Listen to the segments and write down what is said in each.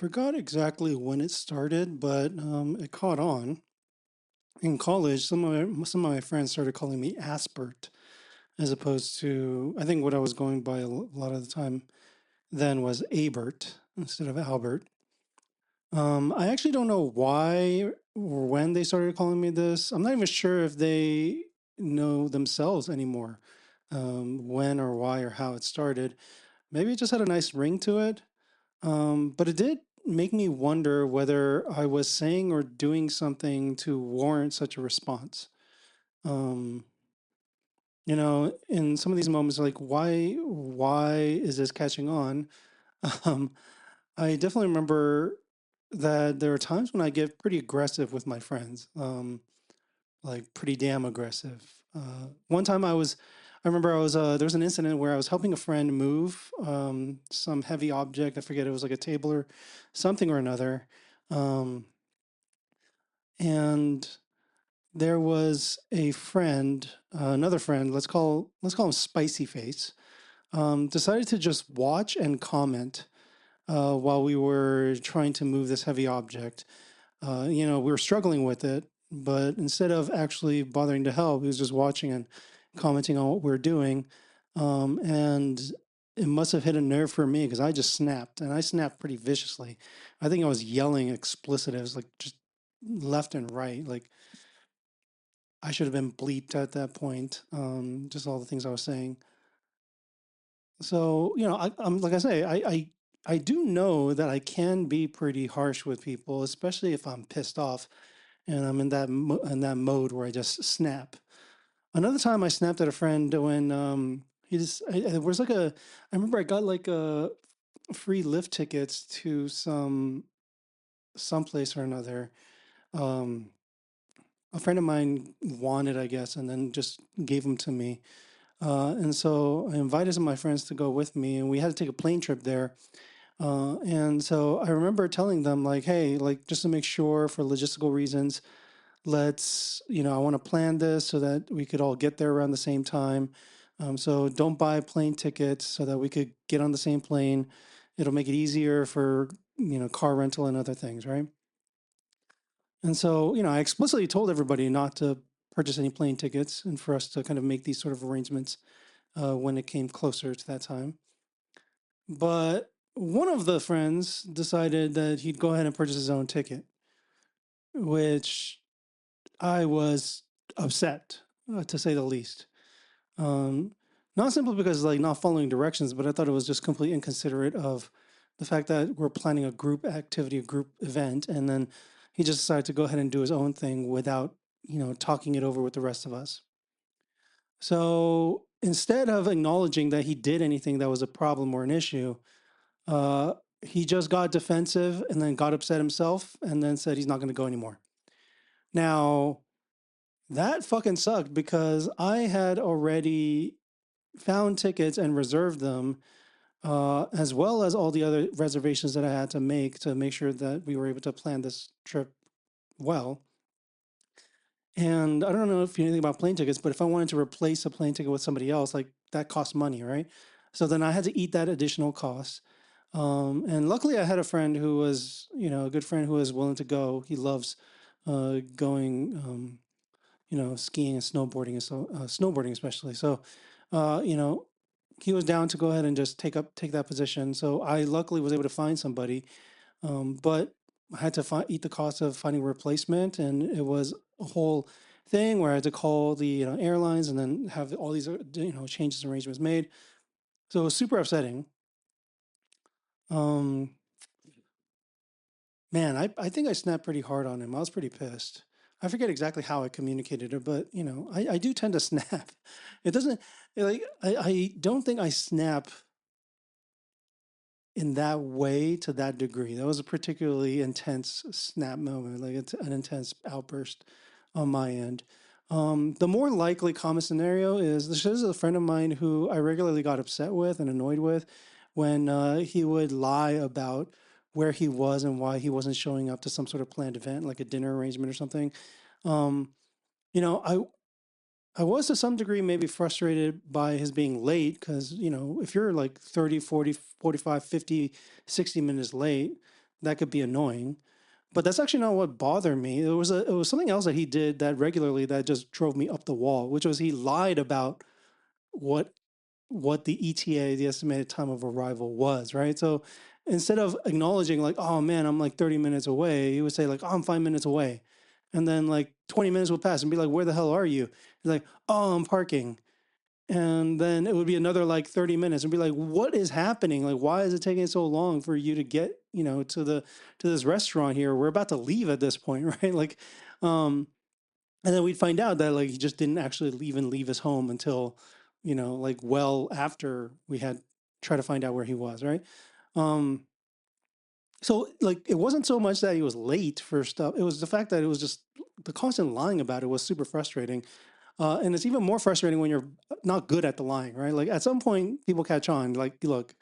forgot exactly when it started, but it caught on. In college, some of my friends started calling me Asbert, as opposed to I think what I was going by a lot of the time then was Abert instead of Albert. I actually don't know why or when they started calling me this. I'm not even sure if they know themselves anymore, when or why or how it started. Maybe it just had a nice ring to it. But it did make me wonder whether I was saying or doing something to warrant such a response. Um, in some of these moments, like why is this catching on? Um, I definitely remember that there are times when I get pretty aggressive with my friends, like pretty damn aggressive. One time I remember there was an incident where I was helping a friend move some heavy object. I forget, it was like a table or something or another. Um, and there was a friend, another friend, let's call him Spicy Face, decided to just watch and comment while we were trying to move this heavy object. We were struggling with it, but instead of actually bothering to help, he was just watching and commenting on what we're doing. And it must have hit a nerve for me because I just snapped, and I snapped pretty viciously. I think I was yelling explicitives like just left and right. Like I should have been bleeped at that point. Just all the things I was saying. So, I'm like I say, I do know that I can be pretty harsh with people, especially if I'm pissed off and I'm in that mode where I just snap. Another time I snapped at a friend when it was like I remember I got like a free lift tickets to someplace or another. Um, a friend of mine wanted, I guess, and then just gave them to me. And so I invited some of my friends to go with me, and we had to take a plane trip there. And so I remember telling them, like, hey, like, just to make sure for logistical reasons, I want to plan this so that we could all get there around the same time. So don't buy plane tickets so that we could get on the same plane. It'll make it easier for, car rental and other things, right? And so, I explicitly told everybody not to purchase any plane tickets and for us to kind of make these sort of arrangements when it came closer to that time. But one of the friends decided that he'd go ahead and purchase his own ticket, which I was upset, to say the least. Um, Not simply because like not following directions, but I thought it was just completely inconsiderate of the fact that we're planning a group activity, a group event, and then he just decided to go ahead and do his own thing without, talking it over with the rest of us. So instead of acknowledging that he did anything that was a problem or an issue, uh, he just got defensive and then got upset himself and then said he's not going to go anymore. Now, that fucking sucked because I had already found tickets and reserved them, as well as all the other reservations that I had to make sure that we were able to plan this trip well. And I don't know if you know anything about plane tickets, but if I wanted to replace a plane ticket with somebody else, like that costs money, right? So then I had to eat that additional cost. And luckily, I had a friend who was, a good friend who was willing to go. He loves going, skiing and snowboarding, and so snowboarding especially. So, uh, you know, he was down to go ahead and just take that position. So I luckily was able to find somebody, but I had to eat the cost of finding a replacement, and it was a whole thing where I had to call the airlines and then have all these changes and arrangements made. So it was super upsetting. Um, Man, I think I snapped pretty hard on him. I was pretty pissed. I forget exactly how I communicated it, but I do tend to snap. It doesn't like I don't think I snap in that way to that degree. That was a particularly intense snap moment, like it's an intense outburst on my end. The more likely common scenario is this is a friend of mine who I regularly got upset with and annoyed with when he would lie about where he was and why he wasn't showing up to some sort of planned event, like a dinner arrangement or something. Um, you know, I I was to some degree maybe frustrated by his being late because, if you're like 30, 40, 45, 50, 60 minutes late, that could be annoying. But that's actually not what bothered me. It was something else that he did that regularly that just drove me up the wall, which was he lied about what what the ETA, the estimated time of arrival was, right? So instead of acknowledging like, oh man, I'm like 30 minutes away, he would say like, oh, I'm 5 minutes away. And then like 20 minutes would pass and be like, where the hell are you? He's like, oh, I'm parking. And then it would be another like 30 minutes and be like, what is happening? Like, why is it taking so long for you to get, to this restaurant here? We're about to leave at this point, right? Like, um, and then we'd find out that like he just didn't actually even leave his home until, like well after we had tried to find out where he was, right? Um, so like it wasn't so much that he was late for stuff. It was the fact that it was just the constant lying about it was super frustrating. And it's even more frustrating when you're not good at the lying, right? Like at some point, people catch on. Like, look,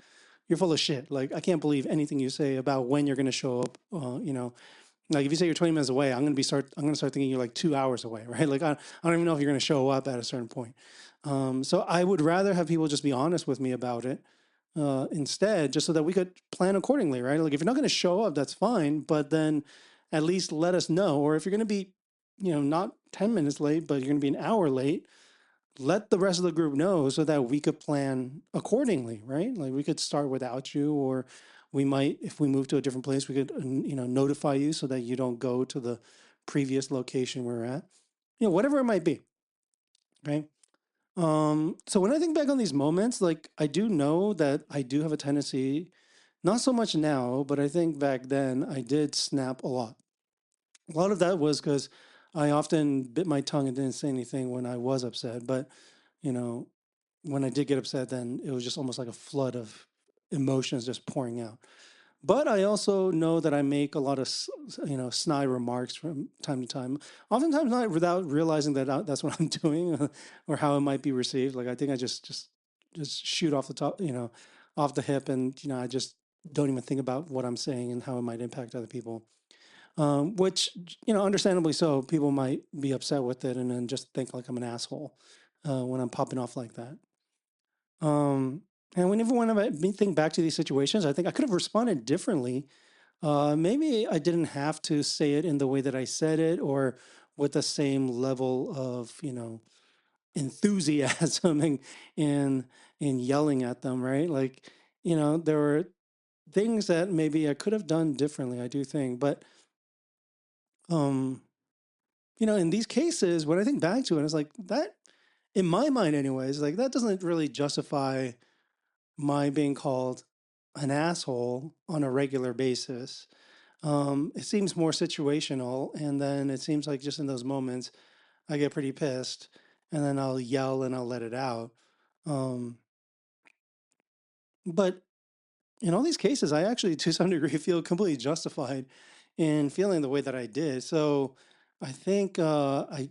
you're full of shit. Like I can't believe anything you say about when you're going to show up. Like if you say you're 20 minutes away, I'm going to start thinking you're like 2 hours away, right? Like I don't even know if you're going to show up at a certain point. So I would rather have people just be honest with me about it instead, just so that we could plan accordingly, right? Like if you're not going to show up, that's fine, but then at least let us know. Or if you're going to be, not 10 minutes late, but you're going to be an hour late, let the rest of the group know so that we could plan accordingly, right? Like we could start without you, or we might, if we move to a different place, we could, notify you so that you don't go to the previous location we're at, whatever it might be, right? So when I think back on these moments, like I do know that I do have a tendency, not so much now, but I think back then I did snap a lot. A lot of that was because I often bit my tongue and didn't say anything when I was upset. But, you know, when I did get upset, then it was just almost like a flood of emotions just pouring out. But I also know that I make a lot of, snide remarks from time to time. Oftentimes not without realizing that that's what I'm doing or how it might be received. Like I think I just shoot off the top, off the hip, and I just don't even think about what I'm saying and how it might impact other people. Which understandably so, people might be upset with it and then just think like I'm an asshole when I'm popping off like that. Um, and when I think back to these situations, I think I could have responded differently. Maybe I didn't have to say it in the way that I said it, or with the same level of enthusiasm and in yelling at them, right? Like there were things that maybe I could have done differently. I do think, but um, in these cases, when I think back to it, it's like that, in my mind, anyways, like that doesn't really justify my being called an asshole on a regular basis. It seems more situational, and then it seems like just in those moments, I get pretty pissed, and then I'll yell and I'll let it out. Um, but in all these cases, I actually, to some degree, feel completely justified in feeling the way that I did. So I think I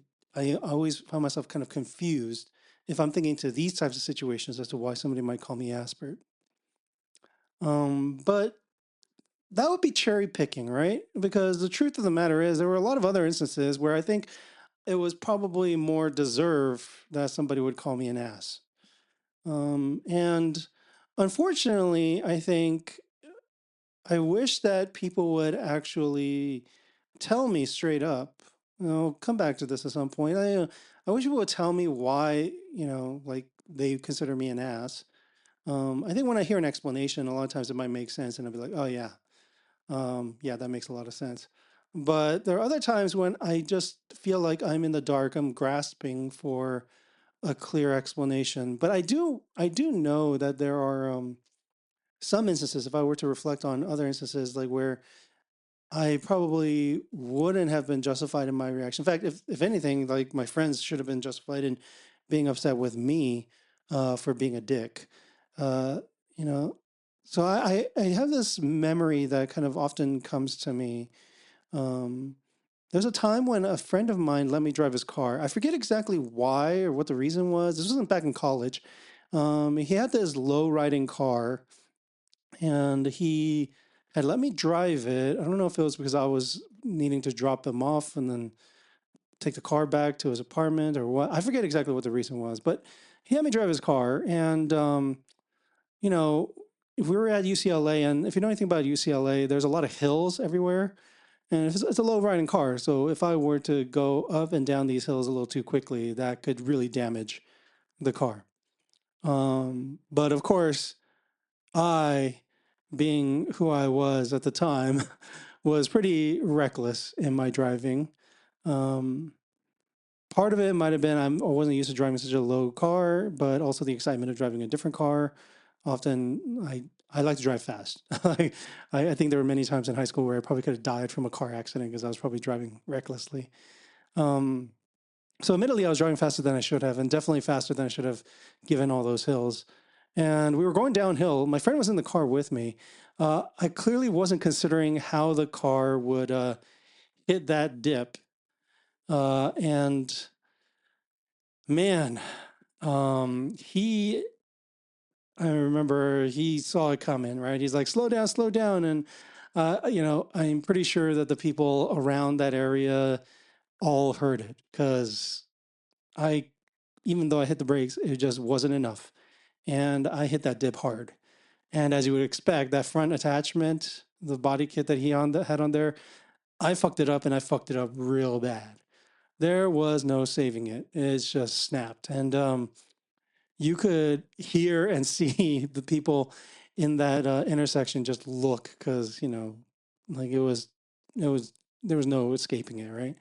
always find myself kind of confused if I'm thinking to these types of situations as to why somebody might call me Asper. But that would be cherry picking, right? Because the truth of the matter is, there were a lot of other instances where I think it was probably more deserved that somebody would call me an ass. And unfortunately, I think I wish that people would actually tell me straight up. Come back to this at some point. I wish people would tell me why, like they consider me an ass. I think when I hear an explanation, a lot of times it might make sense, and I'll be like, oh yeah, yeah, that makes a lot of sense. But there are other times when I just feel like I'm in the dark. I'm grasping for a clear explanation. But I do know that there are some instances, if I were to reflect on other instances, like where I probably wouldn't have been justified in my reaction. In fact, if anything, like my friends should have been justified in being upset with me for being a dick. Uh, you know, so I have this memory that kind of often comes to me. Um, there's a time when a friend of mine let me drive his car. I forget exactly why or what the reason was. This wasn't back in college. He had this low riding car and he had let me drive it. I don't know if it was because I was needing to drop him off and then take the car back to his apartment or what. I forget exactly what the reason was, but he had me drive his car, and you know, if we were at UCLA, and if you know anything about UCLA, there's a lot of hills everywhere, and it's a low riding car. So if I were to go up and down these hills a little too quickly, that could really damage the car. But of course, I, being who I was at the time, was pretty reckless in my driving. Um, Part of it might have been I wasn't used to driving such a low car, but also the excitement of driving a different car. Often I like to drive fast. I think there were many times in high school where I probably could have died from a car accident because I was probably driving recklessly. Um, so admittedly, I was driving faster than I should have, and definitely faster than I should have, given all those hills. And we were going downhill. My friend was in the car with me. I clearly wasn't considering how the car would hit that dip. And man, he, I remember he saw it coming, right? He's like, slow down. And, I'm pretty sure that the people around that area all heard it because I, even though I hit the brakes, it just wasn't enough. And I hit that dip hard. And as you would expect, that front attachment, the body kit that he had on there, I fucked it up and I fucked it up real bad. There was no saving it. It's just snapped. And you could hear and see the people in that intersection just look because, like it was, there was no escaping it, right?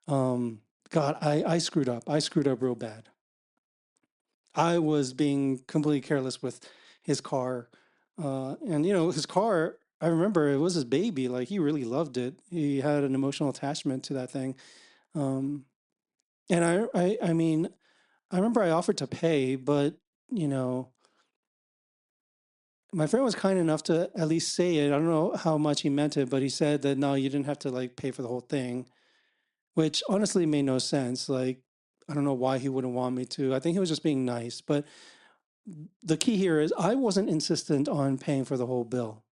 Um, God, I screwed up. I screwed up real bad. I was being completely careless with his car. And, his car, I remember it was his baby. Like, he really loved it. He had an emotional attachment to that thing. Um, and I mean, I remember I offered to pay, but, you know, my friend was kind enough to at least say it. I don't know how much he meant it, but he said that no, you didn't have to like pay for the whole thing, which honestly made no sense. Like, I don't know why he wouldn't want me to. I think he was just being nice. But the key here is I wasn't insistent on paying for the whole bill,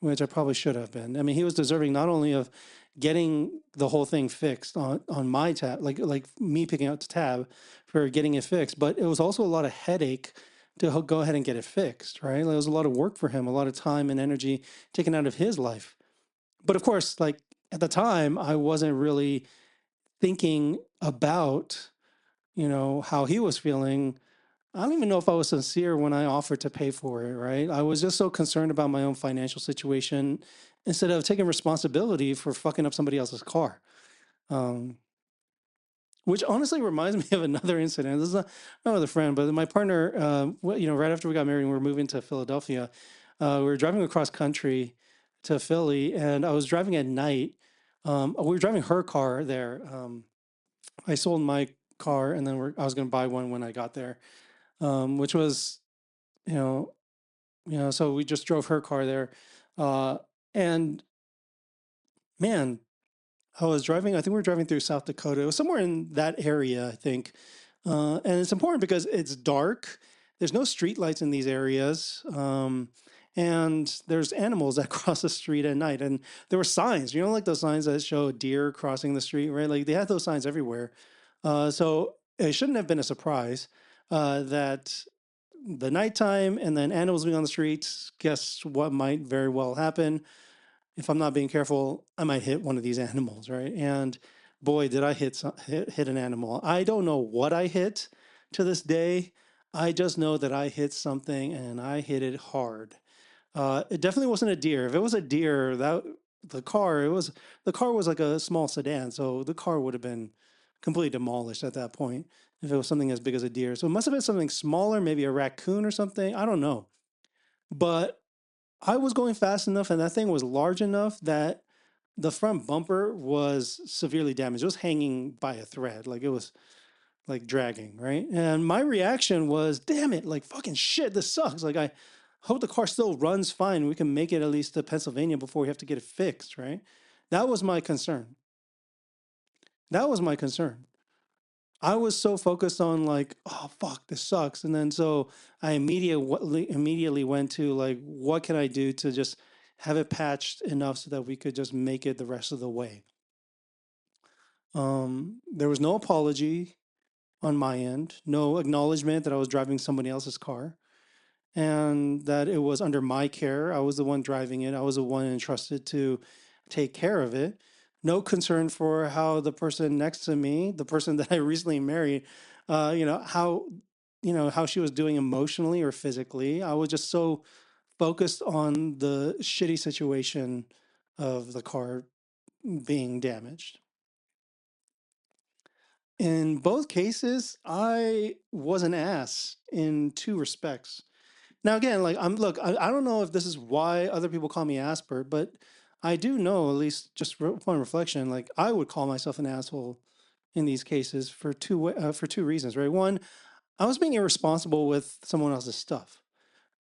which I probably should have been. I mean, he was deserving not only of getting the whole thing fixed on my tab, like me picking out the tab for getting it fixed, but it was also a lot of headache to go ahead and get it fixed, right? Like, it was a lot of work for him, a lot of time and energy taken out of his life. But of course, like at the time, I wasn't really thinking about, how he was feeling. I don't even know if I was sincere when I offered to pay for it, right? I was just so concerned about my own financial situation instead of taking responsibility for fucking up somebody else's car. Um, which honestly reminds me of another incident. This is not with a friend, but my partner, right after we got married, we were moving to Philadelphia. We were driving across country to Philly, and I was driving at night. We were driving her car there. I sold my car, and then I was going to buy one when I got there, which was, you know, so we just drove her car there. And man, I was driving, I think we were driving through South Dakota. It was somewhere in that area, I think. And it's important because it's dark. There's no street lights in these areas. And there's animals that cross the street at night. And there were signs, like those signs that show a deer crossing the street, right? Like they had those signs everywhere. So it shouldn't have been a surprise that the nighttime and then animals being on the streets, guess what might very well happen? If I'm not being careful, I might hit one of these animals, right? And boy, did I hit an animal. I don't know what I hit to this day. I just know that I hit something and I hit it hard. It definitely wasn't a deer. If it was a deer, the car was like a small sedan, so the car would have been completely demolished at that point if it was something as big as a deer. So it must have been something smaller, maybe a raccoon or something. I don't know. But I was going fast enough and that thing was large enough that the front bumper was severely damaged. It was hanging by a thread, like it was like dragging, right? And my reaction was, damn it, like fucking shit, this sucks. Like I hope the car still runs fine. We can make it at least to Pennsylvania before we have to get it fixed, right? That was my concern. That was my concern. I was so focused on like, oh fuck, this sucks, and then so I immediately went to like, what can I do to just have it patched enough so that we could just make it the rest of the way. There was no apology on my end, no acknowledgement that I was driving somebody else's car, and that it was under my care. I was the one driving it. I was the one entrusted to take care of it. No concern for how the person next to me, the person that I recently married, how how she was doing emotionally or physically. I was just so focused on the shitty situation of the car being damaged. In both cases, I was an ass in two respects. Now, again, like I don't know if this is why other people call me Asper, but I do know, at least just upon reflection, like I would call myself an asshole in these cases for for two reasons, right? One, I was being irresponsible with someone else's stuff.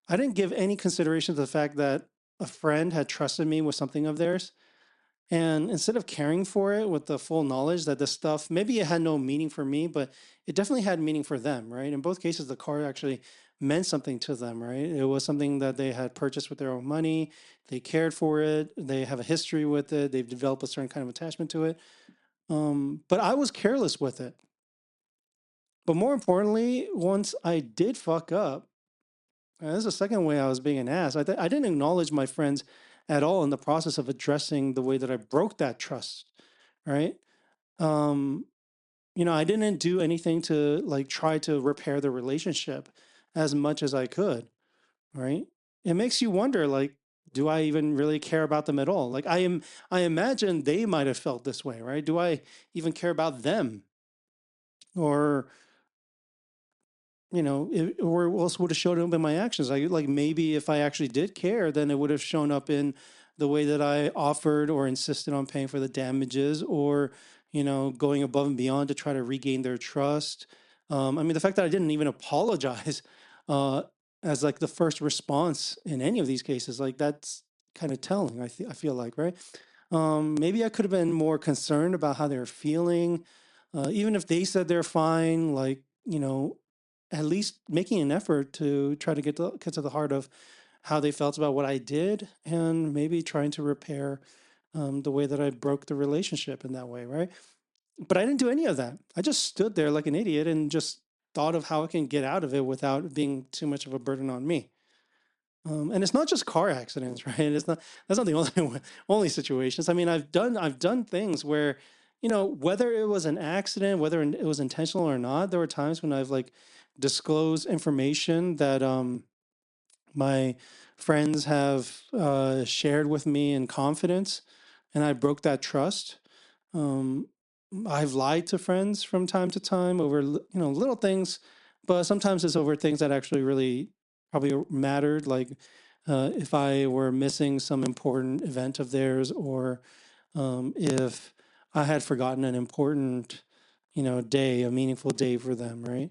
I didn't give any consideration to the fact that a friend had trusted me with something of theirs. And instead of caring for it with the full knowledge that this stuff, maybe it had no meaning for me, but it definitely had meaning for them, right? In both cases, the car actually meant something to them, right? It was something that they had purchased with their own money. They cared for it. They have a history with it. They've developed a certain kind of attachment to it. But I was careless with it. But more importantly, once I did fuck up, and this is the second way I was being an ass. I didn't acknowledge my friends at all in the process of addressing the way that I broke that trust, right? Um, I didn't do anything to like try to repair the relationship as much as I could, right? It makes you wonder, like, do I even really care about them at all? Like, I imagine they might have felt this way, right? Do I even care about them? Or or else would have shown up in my actions. Like maybe if I actually did care, then it would have shown up in the way that I offered or insisted on paying for the damages, or going above and beyond to try to regain their trust. I mean, the fact that I didn't even apologize uh, as like the first response in any of these cases, like that's kind of telling. I feel like, right? Maybe I could have been more concerned about how they're feeling, even if they said they're fine. Like at least making an effort to try to get to the heart of how they felt about what I did, and maybe trying to repair the way that I broke the relationship in that way, right? But I didn't do any of that. I just stood there like an idiot and just thought of how I can get out of it without being too much of a burden on me. And it's not just car accidents, right? That's not the only situations. I mean, I've done things where, whether it was an accident, whether it was intentional or not, there were times when I've like disclosed information that my friends have shared with me in confidence, and I broke that trust. Um, I've lied to friends from time to time over little things, but sometimes it's over things that actually really probably mattered, like if I were missing some important event of theirs, or if I had forgotten an important day, a meaningful day for them, right?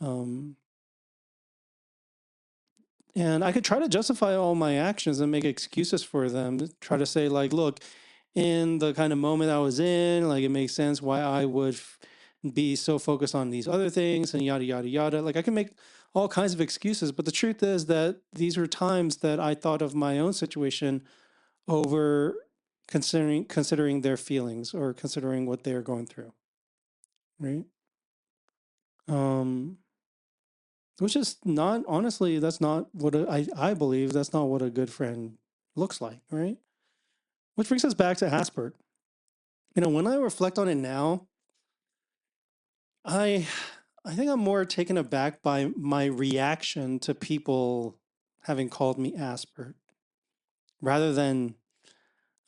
Um, and I could try to justify all my actions and make excuses for them, to try to say, like, look, in the kind of moment I was in, like, it makes sense why I would be so focused on these other things and yada, yada, yada. Like, I can make all kinds of excuses. But the truth is that these are times that I thought of my own situation over considering their feelings or considering what they're going through, right? Um, which is not, honestly, that's not what I believe that's not what a good friend looks like, right? Which brings us back to Aspert. When I reflect on it now, I I think I'm more taken aback by my reaction to people having called me Aspert rather than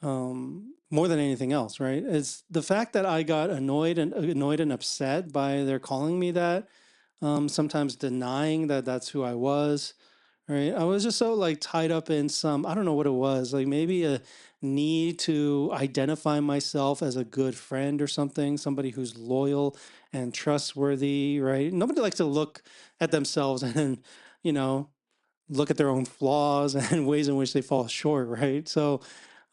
more than anything else, right? It's the fact that I got annoyed and upset by their calling me that, sometimes denying that that's who I was. Right. I was just so like tied up in some, I don't know what it was, like maybe a need to identify myself as a good friend or something, somebody who's loyal and trustworthy, right? Nobody likes to look at themselves and, you know, look at their own flaws and ways in which they fall short, right? So,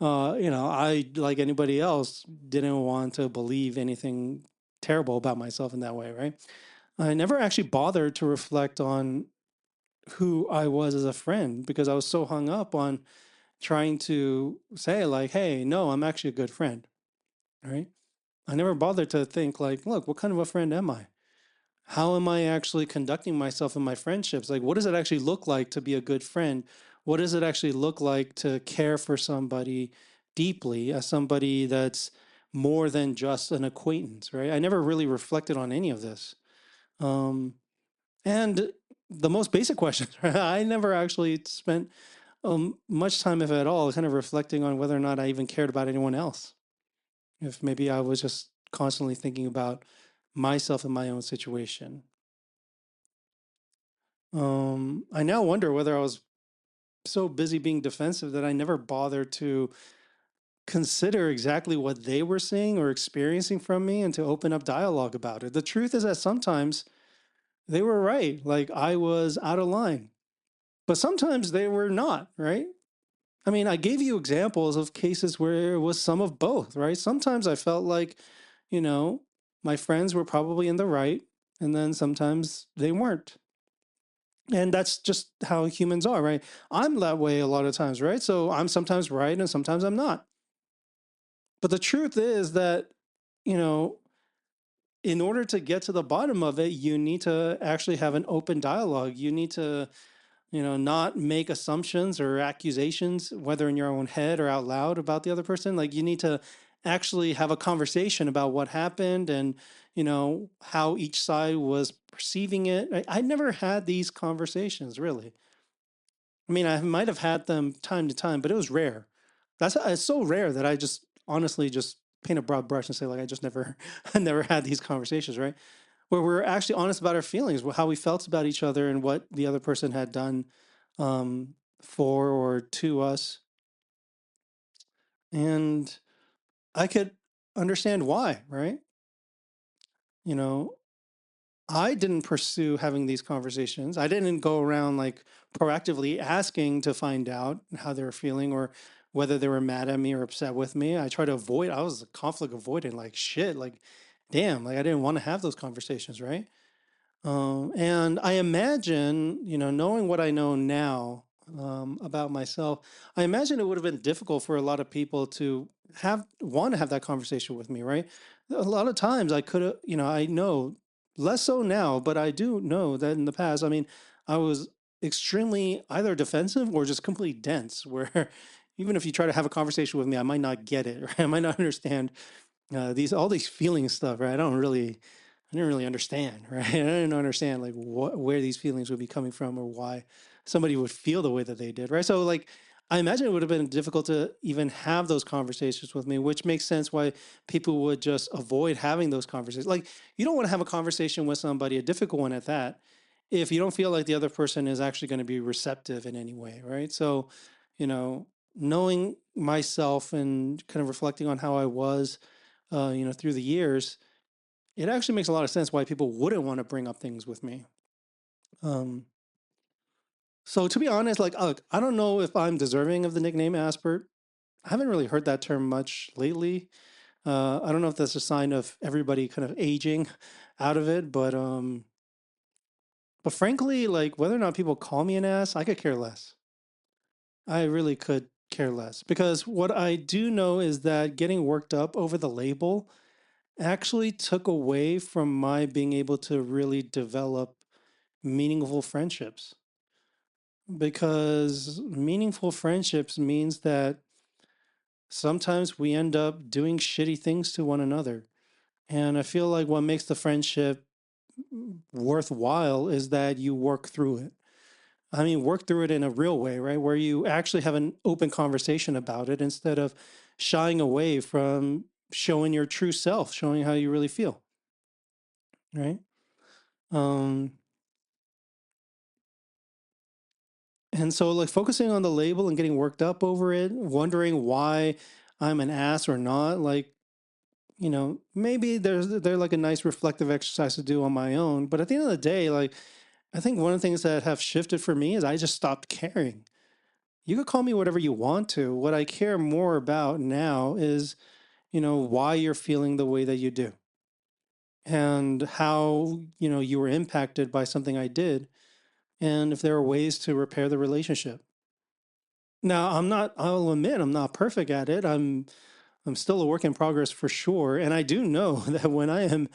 I, like anybody else, didn't want to believe anything terrible about myself in that way, right? I never actually bothered to reflect on who I was as a friend because I was so hung up on trying to say, like, hey, no, I'm actually a good friend, right? I never bothered to think, like, look, what kind of a friend am I? How am I actually conducting myself in my friendships? Like, what does it actually look like to be a good friend? What does it actually look like to care for somebody deeply, as somebody that's more than just an acquaintance, right? I never really reflected on any of this. Um, and the most basic questions, right? I never actually spent much time, if at all, kind of reflecting on whether or not I even cared about anyone else. If maybe I was just constantly thinking about myself and my own situation. I now wonder whether I was so busy being defensive that I never bothered to consider exactly what they were seeing or experiencing from me and to open up dialogue about it. The truth is that sometimes they were right, like I was out of line, but sometimes they were not, right? I mean, I gave you examples of cases where it was some of both, right? Sometimes I felt like, you know, my friends were probably in the right, and then sometimes they weren't. And that's just how humans are, right? I'm that way a lot of times, right? So I'm sometimes right and sometimes I'm not. But the truth is that, you know, in order to get to the bottom of it, you need to actually have an open dialogue. You need to, not make assumptions or accusations, whether in your own head or out loud about the other person. Like you need to actually have a conversation about what happened and, how each side was perceiving it. I never had these conversations really. I mean, I might have had them time to time, but it was rare. That's it's so rare that I just honestly just paint a broad brush and say like I just never I never had these conversations, right? Where we're actually honest about our feelings, how we felt about each other and what the other person had done for or to us. And I could understand why, right? You know, I didn't pursue having these conversations. I didn't go around like proactively asking to find out how they were feeling or whether they were mad at me or upset with me. I tried to avoid, I was a conflict avoidant, like shit, like damn, like I didn't want to have those conversations, right? And I imagine, knowing what I know now about myself, I imagine it would have been difficult for a lot of people to want to have that conversation with me, right? A lot of times I could have, I know less so now, but I do know that in the past, I mean, I was extremely either defensive or just completely dense, where even if you try to have a conversation with me, I might not get it, right? I might not understand these all these feeling stuff, right? I didn't really understand, right? I didn't understand like where these feelings would be coming from or why somebody would feel the way that they did, right? So like I imagine it would have been difficult to even have those conversations with me, which makes sense why people would just avoid having those conversations. Like you don't want to have a conversation with somebody, a difficult one at that, if you don't feel like the other person is actually going to be receptive in any way, right? So, knowing myself and kind of reflecting on how I was, through the years, it actually makes a lot of sense why people wouldn't want to bring up things with me. Um, so to be honest, like, look, I don't know if I'm deserving of the nickname Aspert. I haven't really heard that term much lately. I don't know if that's a sign of everybody kind of aging out of it, but frankly, like whether or not people call me an ass, I could care less. I really could care less because what I do know is that getting worked up over the label actually took away from my being able to really develop meaningful friendships, because meaningful friendships means that sometimes we end up doing shitty things to one another. And I feel like what makes the friendship worthwhile is that you work through it. I mean, work through it in a real way, right? Where you actually have an open conversation about it instead of shying away from showing your true self, showing how you really feel, right? Um, And so, like, focusing on the label and getting worked up over it, wondering why I'm an ass or not, like, maybe they're like a nice reflective exercise to do on my own. But at the end of the day, like, I think one of the things that have shifted for me is I just stopped caring. You could call me whatever you want to. What I care more about now is, why you're feeling the way that you do and how, you were impacted by something I did and if there are ways to repair the relationship. Now, I'll admit I'm not perfect at it. I'm still a work in progress for sure. And I do know that when I am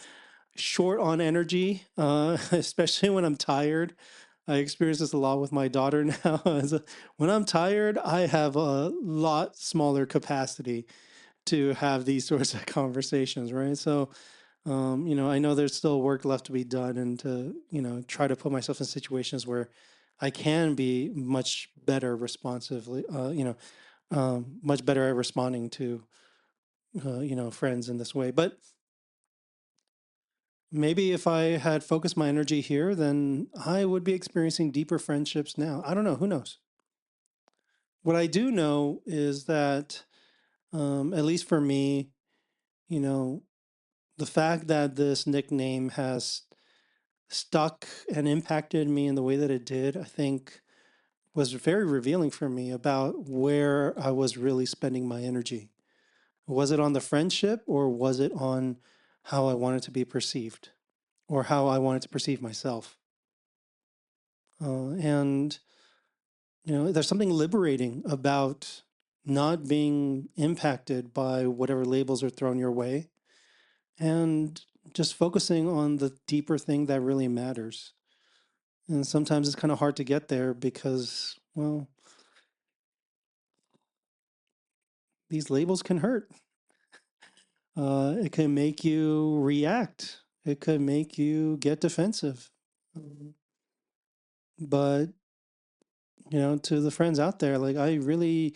short on energy, especially when I'm tired. I experience this a lot with my daughter now. When I'm tired, I have a lot smaller capacity to have these sorts of conversations, right? So, I know there's still work left to be done, and to, try to put myself in situations where I can be much better responsively, much better at responding to, friends in this way. But maybe if I had focused my energy here, then I would be experiencing deeper friendships now. I don't know. Who knows? What I do know is that, at least for me, you know, the fact that this nickname has stuck and impacted me in the way that it did, I think was very revealing for me about where I was really spending my energy. Was it on the friendship, or was it on how I wanted to be perceived, or how I wanted to perceive myself? And there's something liberating about not being impacted by whatever labels are thrown your way, and just focusing on the deeper thing that really matters. And sometimes it's kind of hard to get there because, well, these labels can hurt. It can make you react. It could make you get defensive. Um, But, to the friends out there, like, I really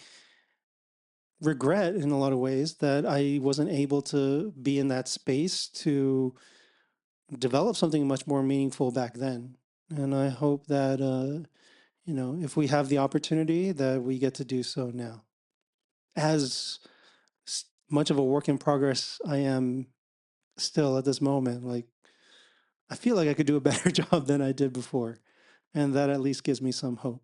regret in a lot of ways that I wasn't able to be in that space to develop something much more meaningful back then. And I hope that, if we have the opportunity, that we get to do so now. As much of a work in progress I am still at this moment, like, I feel like I could do a better job than I did before. And that at least gives me some hope.